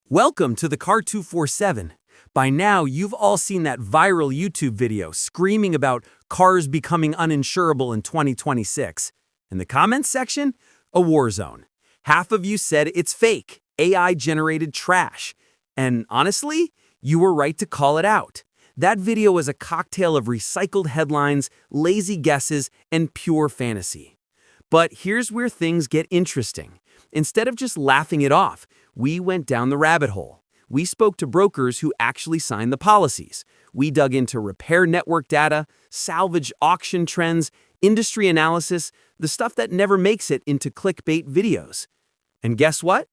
Welcome to the Car 247. By now, you've all seen that viral YouTube video screaming about cars becoming uninsurable in 2026. In the comments section, a war zone. Half of you said it's fake, AI-generated trash. And honestly, you were right to call it out. That video was a cocktail of recycled headlines, lazy guesses, and pure fantasy. But here's where things get interesting. Instead of just laughing it off, we went down the rabbit hole. We spoke to brokers who actually signed the policies. We dug into repair network data, salvage auction trends, industry analysis, the stuff that never makes it into clickbait videos. And guess what?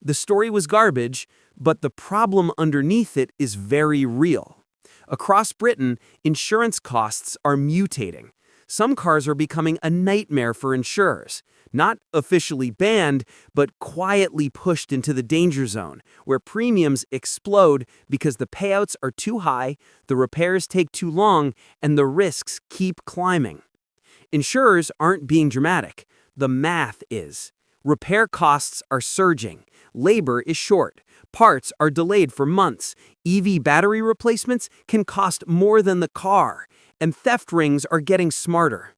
The story was garbage, but the problem underneath it is very real. Across Britain, insurance costs are mutating. Some cars are becoming a nightmare for insurers. Not officially banned, but quietly pushed into the danger zone, where premiums explode because the payouts are too high, the repairs take too long, and the risks keep climbing. Insurers aren't being dramatic. The math is. Repair costs are surging. Labor is short. Parts are delayed for months. EV battery replacements can cost more than the car. And theft rings are getting smarter.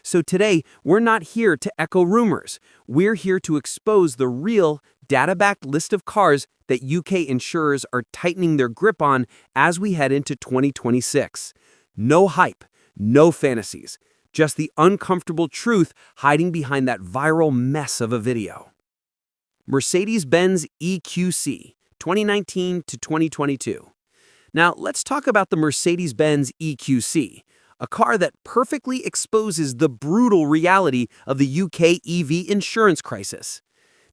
So today, we're not here to echo rumors. We're here to expose the real, data-backed list of cars that UK insurers are tightening their grip on as we head into 2026. No hype, no fantasies, just the uncomfortable truth hiding behind that viral mess of a video. Mercedes-Benz EQC, 2019 to 2022. Now, let's talk about the Mercedes-Benz EQC, a car that perfectly exposes the brutal reality of the UK EV insurance crisis.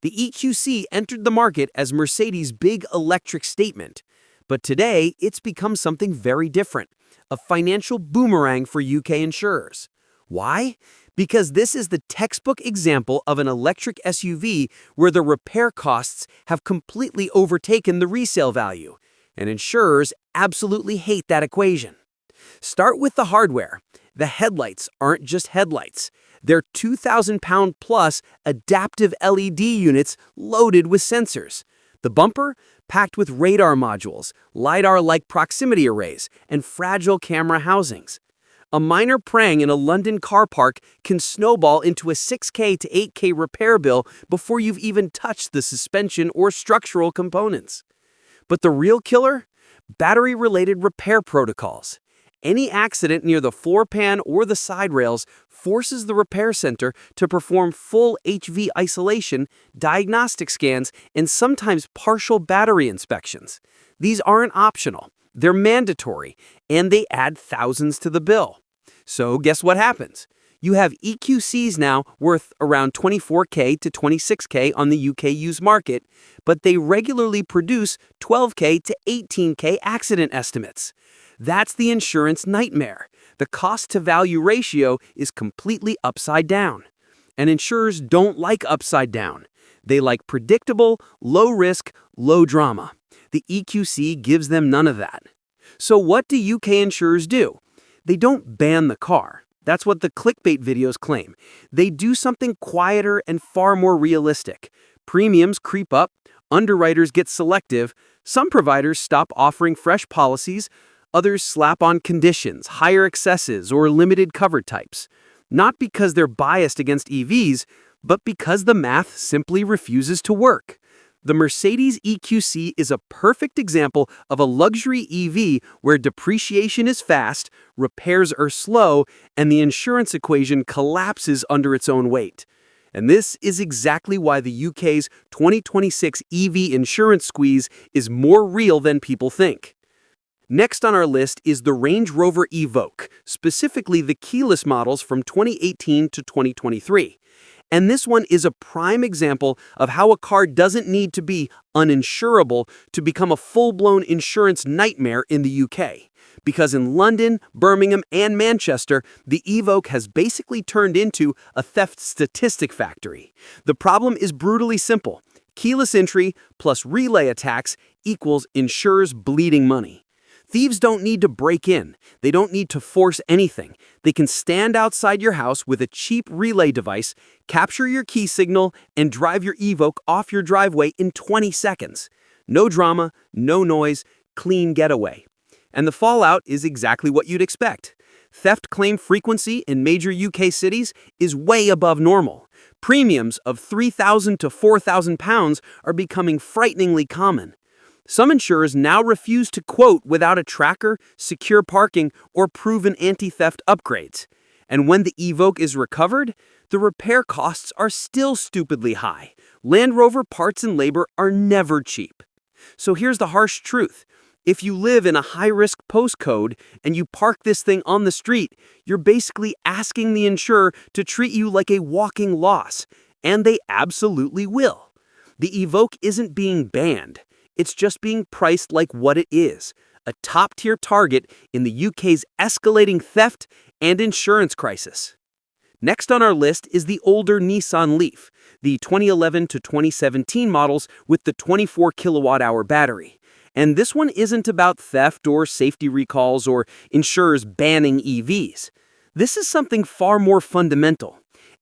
The EQC entered the market as Mercedes' big electric statement, but today it's become something very different, a financial boomerang for UK insurers. Why? Because this is the textbook example of an electric SUV where the repair costs have completely overtaken the resale value, and insurers absolutely hate that equation. Start with the hardware. The headlights aren't just headlights. They're 2,000-pound-plus adaptive LED units loaded with sensors. The bumper, packed with radar modules, LiDAR-like proximity arrays, and fragile camera housings. A minor prang in a London car park can snowball into a 6K to 8K repair bill before you've even touched the suspension or structural components. But the real killer? Battery-related repair protocols. Any accident near the floor pan or the side rails forces the repair center to perform full HV isolation, diagnostic scans, and sometimes partial battery inspections. These aren't optional. They're mandatory, and they add thousands to the bill. So guess what happens? You have EQCs now worth around 24K to 26K on the UK used market, but they regularly produce 12K to 18K accident estimates. That's the insurance nightmare. The cost-to-value ratio is completely upside down. And insurers don't like upside down. They like predictable, low-risk, low-drama. The EQC gives them none of that. So what do UK insurers do? They don't ban the car. That's what the clickbait videos claim. They do something quieter and far more realistic. Premiums creep up, underwriters get selective, some providers stop offering fresh policies, others slap on conditions, higher excesses, or limited cover types. Not because they're biased against EVs, but because the math simply refuses to work. The Mercedes EQC is a perfect example of a luxury EV where depreciation is fast, repairs are slow, and the insurance equation collapses under its own weight. And this is exactly why the UK's 2026 EV insurance squeeze is more real than people think. Next on our list is the Range Rover Evoque, specifically the keyless models from 2018 to 2023. And this one is a prime example of how a car doesn't need to be uninsurable to become a full-blown insurance nightmare in the UK. Because in London, Birmingham, and Manchester, the Evoque has basically turned into a theft statistic factory. The problem is brutally simple. Keyless entry plus relay attacks equals insurers bleeding money. Thieves don't need to break in. They don't need to force anything. They can stand outside your house with a cheap relay device, capture your key signal, and drive your Evoque off your driveway in 20 seconds. No drama, no noise, clean getaway. And the fallout is exactly what you'd expect. Theft claim frequency in major UK cities is way above normal. Premiums of £3,000 to £4,000 are becoming frighteningly common. Some insurers now refuse to quote without a tracker, secure parking, or proven anti-theft upgrades. And when the Evoque is recovered, the repair costs are still stupidly high. Land Rover parts and labor are never cheap. So here's the harsh truth. If you live in a high-risk postcode and you park this thing on the street, you're basically asking the insurer to treat you like a walking loss. And they absolutely will. The Evoque isn't being banned. It's just being priced like what it is, a top-tier target in the UK's escalating theft and insurance crisis. Next on our list is the older Nissan Leaf, the 2011 to 2017 models with the 24 kilowatt-hour battery. And this one isn't about theft or safety recalls or insurers banning EVs. This is something far more fundamental: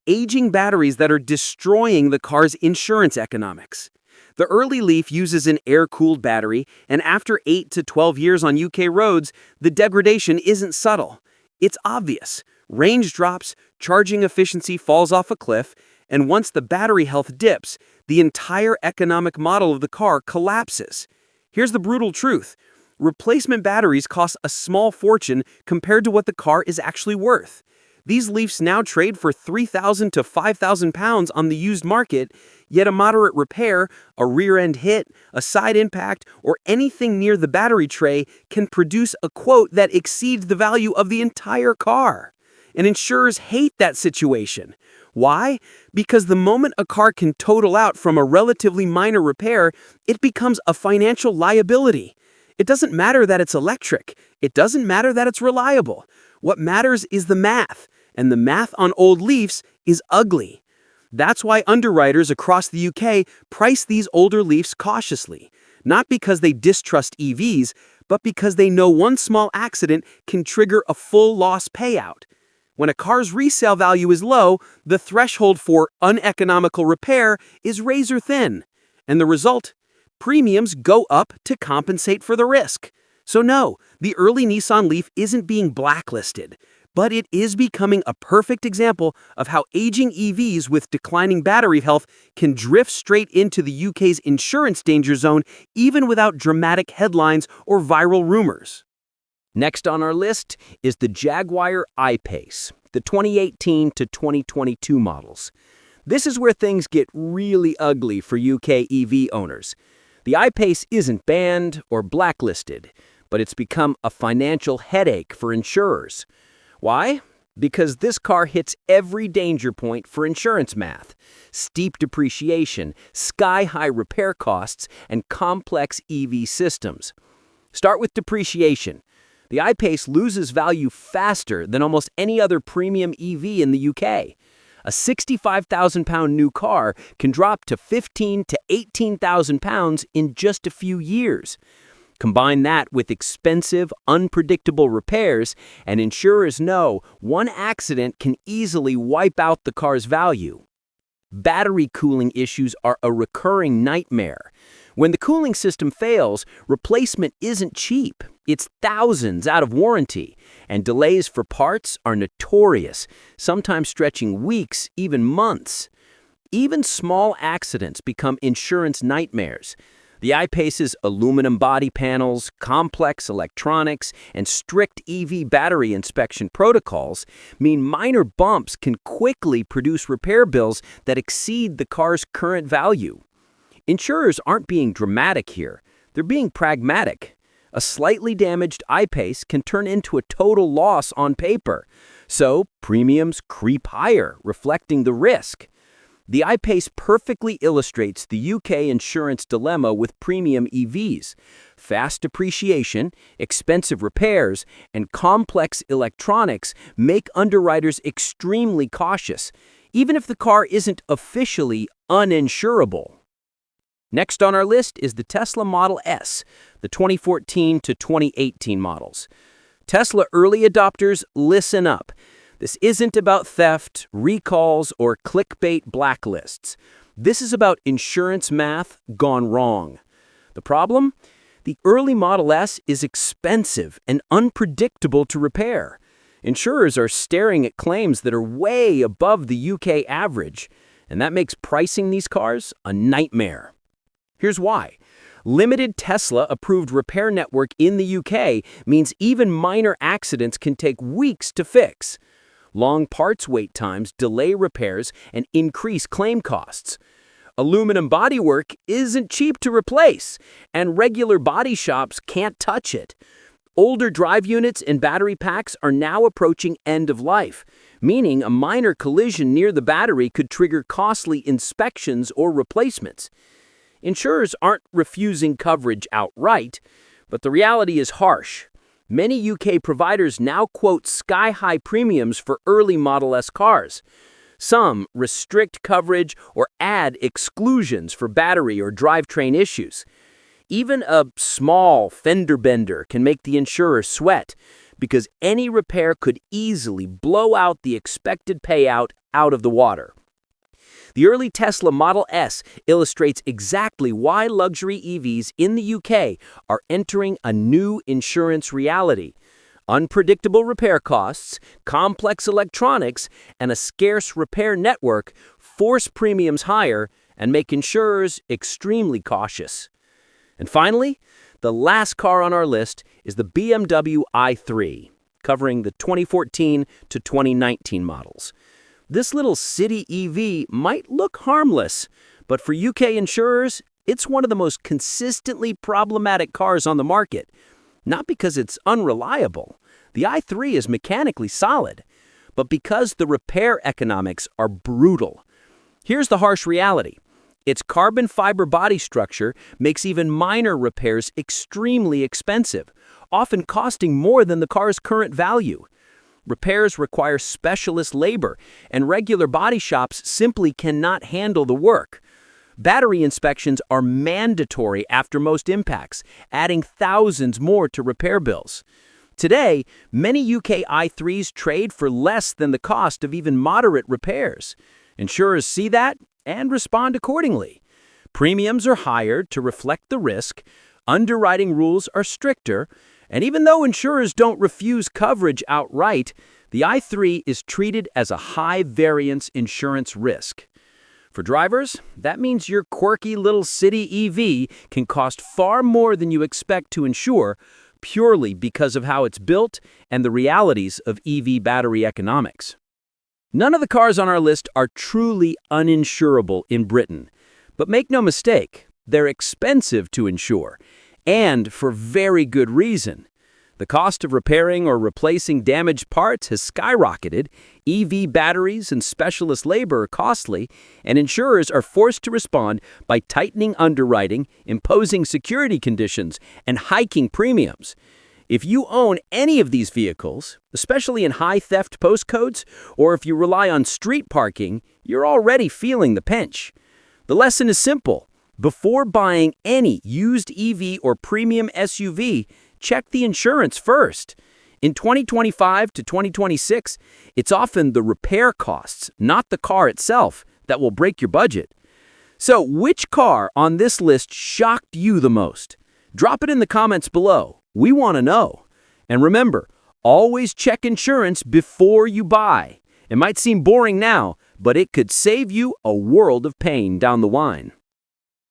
aging batteries that are destroying the car's insurance economics. The early Leaf uses an air-cooled battery, and after 8 to 12 years on UK roads, the degradation isn't subtle. It's obvious. Range drops, charging efficiency falls off a cliff, and once the battery health dips, the entire economic model of the car collapses. Here's the brutal truth. Replacement batteries cost a small fortune compared to what the car is actually worth. These Leafs now trade for £3,000 to £5,000 on the used market, yet a moderate repair, a rear-end hit, a side impact, or anything near the battery tray can produce a quote that exceeds the value of the entire car. And insurers hate that situation. Why? Because the moment a car can total out from a relatively minor repair, it becomes a financial liability. It doesn't matter that it's electric. It doesn't matter that it's reliable. What matters is the math, and the math on old Leafs is ugly. That's why underwriters across the UK price these older Leafs cautiously, not because they distrust EVs, but because they know one small accident can trigger a full loss payout. When a car's resale value is low, the threshold for uneconomical repair is razor thin. And the result? Premiums go up to compensate for the risk. So no, the early Nissan Leaf isn't being blacklisted, but it is becoming a perfect example of how aging EVs with declining battery health can drift straight into the UK's insurance danger zone even without dramatic headlines or viral rumors. Next on our list is the Jaguar I-Pace, the 2018 to 2022 models. This is where things get really ugly for UK EV owners. The I-Pace isn't banned or blacklisted, but it's become a financial headache for insurers. Why? Because this car hits every danger point for insurance math: steep depreciation, sky-high repair costs, and complex EV systems. Start with depreciation. The I-Pace loses value faster than almost any other premium EV in the UK. A £65,000 new car can drop to £15,000 to £18,000 in just a few years. Combine that with expensive, unpredictable repairs, and insurers know one accident can easily wipe out the car's value. Battery cooling issues are a recurring nightmare. When the cooling system fails, replacement isn't cheap. It's thousands out of warranty, and delays for parts are notorious, sometimes stretching weeks, even months. Even small accidents become insurance nightmares. The I-Pace's aluminum body panels, complex electronics, and strict EV battery inspection protocols mean minor bumps can quickly produce repair bills that exceed the car's current value. Insurers aren't being dramatic here. They're being pragmatic. A slightly damaged I-Pace can turn into a total loss on paper. So premiums creep higher, reflecting the risk. The I-Pace perfectly illustrates the UK insurance dilemma with premium EVs. Fast depreciation, expensive repairs, and complex electronics make underwriters extremely cautious, even if the car isn't officially uninsurable. Next on our list is the Tesla Model S, the 2014 to 2018 models. Tesla early adopters, listen up. This isn't about theft, recalls, or clickbait blacklists. This is about insurance math gone wrong. The problem? The early Model S is expensive and unpredictable to repair. Insurers are staring at claims that are way above the UK average, and that makes pricing these cars a nightmare. Here's why. Limited Tesla-approved repair network in the UK means even minor accidents can take weeks to fix. Long parts wait times delay repairs and increase claim costs. Aluminum bodywork isn't cheap to replace, and regular body shops can't touch it. Older drive units and battery packs are now approaching end of life, meaning a minor collision near the battery could trigger costly inspections or replacements. Insurers aren't refusing coverage outright, but the reality is harsh. Many UK providers now quote sky-high premiums for early Model S cars. Some restrict coverage or add exclusions for battery or drivetrain issues. Even a small fender bender can make the insurer sweat, because any repair could easily blow out the expected payout out of the water. The early Tesla Model S illustrates exactly why luxury EVs in the UK are entering a new insurance reality. Unpredictable repair costs, complex electronics, and a scarce repair network force premiums higher and make insurers extremely cautious. And finally, the last car on our list is the BMW i3, covering the 2014 to 2019 models. This little city EV might look harmless, but for UK insurers, it's one of the most consistently problematic cars on the market. Not because it's unreliable, the i3 is mechanically solid, but because the repair economics are brutal. Here's the harsh reality. Its carbon fiber body structure makes even minor repairs extremely expensive, often costing more than the car's current value. Repairs require specialist labor, and regular body shops simply cannot handle the work. Battery inspections are mandatory after most impacts, adding thousands more to repair bills. Today, many UK i3s trade for less than the cost of even moderate repairs. Insurers see that and respond accordingly. Premiums are higher to reflect the risk, underwriting rules are stricter, and even though insurers don't refuse coverage outright, the i3 is treated as a high-variance insurance risk. For drivers, that means your quirky little city EV can cost far more than you expect to insure, purely because of how it's built and the realities of EV battery economics. None of the cars on our list are truly uninsurable in Britain. But make no mistake, they're expensive to insure, and for very good reason. The cost of repairing or replacing damaged parts has skyrocketed, EV batteries and specialist labor are costly, and insurers are forced to respond by tightening underwriting, imposing security conditions, and hiking premiums. If you own any of these vehicles, especially in high-theft postcodes, or if you rely on street parking, you're already feeling the pinch. The lesson is simple. Before buying any used EV or premium SUV, check the insurance first. In 2025 to 2026, it's often the repair costs, not the car itself, that will break your budget. So, which car on this list shocked you the most? Drop it in the comments below. We want to know. And remember, always check insurance before you buy. It might seem boring now, but it could save you a world of pain down the line.